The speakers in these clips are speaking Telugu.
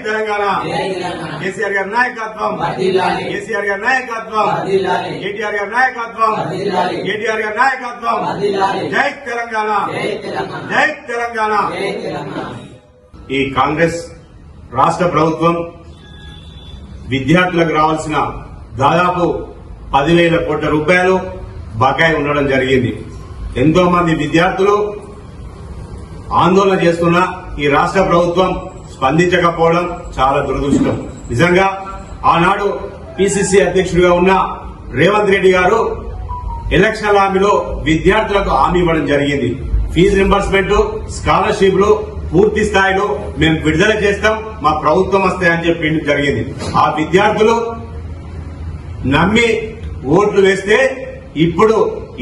తెలంగాణ కేసీఆర్ గారి నాయకత్వం, కేసీఆర్ గారి నాయకత్వం, కేటీఆర్ గారి నాయకత్వం, కేటీఆర్ గారి నాయకత్వం. జై తెలంగాణ, జై తెలంగాణ. ఈ కాంగ్రెస్ రాష్ట్ర ప్రభుత్వం విద్యార్థులకు రావాల్సిన దాదాపు 10,000 కోట్ల రూపాయలు బకాయి ఉండడం జరిగింది. ఎంతో మంది విద్యార్థులు ఆందోళన చేస్తున్న ఈ రాష్ట్ర ప్రభుత్వం స్పందించకపోవడం చాలా దురదృష్టం. నిజంగా ఆనాడు పిసిసి అధ్యక్షుడిగా ఉన్న రేవంత్ రెడ్డి గారు ఎలక్షన్ హామీలో విద్యార్థులకు హామీ ఇవ్వడం జరిగింది. ఫీజు రింబర్స్మెంట్, స్కాలర్షిప్లు పూర్తి స్థాయిలో మేము విడుదల చేస్తాం, మా ప్రభుత్వం వస్తాయని చెప్పి జరిగింది. ఆ విద్యార్థులు నమ్మి ఓట్లు వేస్తే ఇప్పుడు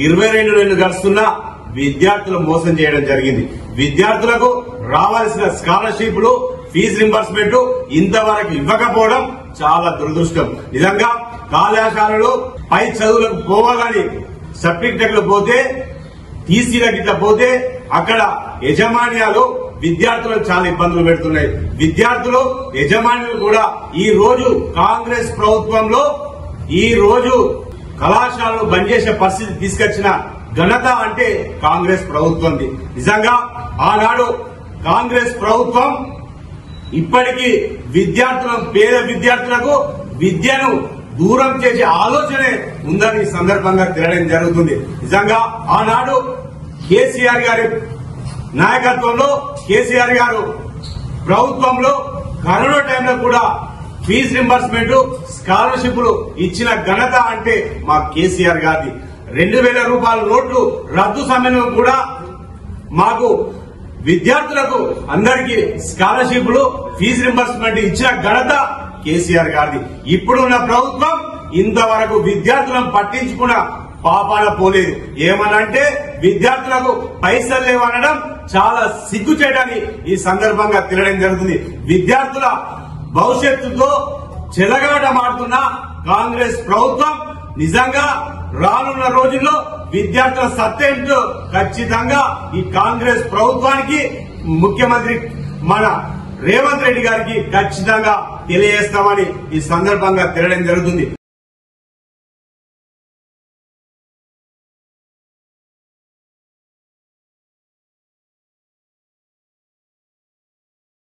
22 నెలలు గడుస్తున్నా విద్యార్థులు మోసం చేయడం జరిగింది. విద్యార్థులకు రావాల్సిన స్కాలర్షిప్లు, ఫీజు రింబర్స్మెంట్ ఇంతవరకు ఇవ్వకపోవడం చాలా దురదృష్టం. నిజంగా కళాశాలలో పై చదువులకు పోవాలని సర్టిఫికెట్లు పోతే, టీసీలకు ఇట్లా పోతే అక్కడ యజమాన్యాలు విద్యార్థులకు చాలా ఇబ్బందులు పెడుతున్నాయి. విద్యార్థులు యజమానులు కూడా ఈ రోజు కాంగ్రెస్ ప్రభుత్వంలో ఈ రోజు కళాశాలలు బంద్ చేసే పరిస్థితి తీసుకొచ్చిన ఘనత అంటే కాంగ్రెస్ ప్రభుత్వంది. నిజంగా ఆనాడు కాంగ్రెస్ ప్రభుత్వం ఇప్పటికీ విద్యార్థులను, పేద విద్యార్థులకు విద్యను దూరం చేసే ఆలోచనే ఉందని సందర్భంగా తెలియడం జరుగుతుంది. నిజంగా ఆనాడు కేసీఆర్ గారి నాయకత్వంలో, కేసీఆర్ గారు ప్రభుత్వంలో కరోనా టైంలో కూడా ఫీజు రింబర్స్మెంట్, స్కాలర్షిప్లు ఇచ్చిన ఘనత అంటే మా కేసీఆర్ గారిది. 2,000 రూపాయల నోట్లు రద్దు సమయంలో కూడా మాకు విద్యార్థులకు అందరికీ స్కాలర్షిప్లు, ఫీజు రింబర్స్మెంట్ ఇచ్చిన ఘనత కేసీఆర్ గారిది. ఇప్పుడున్న ప్రభుత్వం ఇంతవరకు విద్యార్థులను పట్టించుకున్న పాపాన పోలేదు. ఏమనంటే విద్యార్థులకు పైసలు లేవనడం చాలా సిగ్గుచేటని ఈ సందర్భంగా తెలియడం జరుగుతుంది. విద్యార్థుల భవిష్యత్తుతో చెలగాటమాడుతున్న కాంగ్రెస్ ప్రభుత్వం నిజంగా రానున్న రోజుల్లో విద్యార్థుల సత్యేంటో ఖచ్చితంగా ఈ కాంగ్రెస్ ప్రభుత్వానికి, ముఖ్యమంత్రి మన రేవంత్ రెడ్డి గారికి ఖచ్చితంగా తెలియజేస్తామని ఈ సందర్భంగా తెలియడం జరుగుతుంది.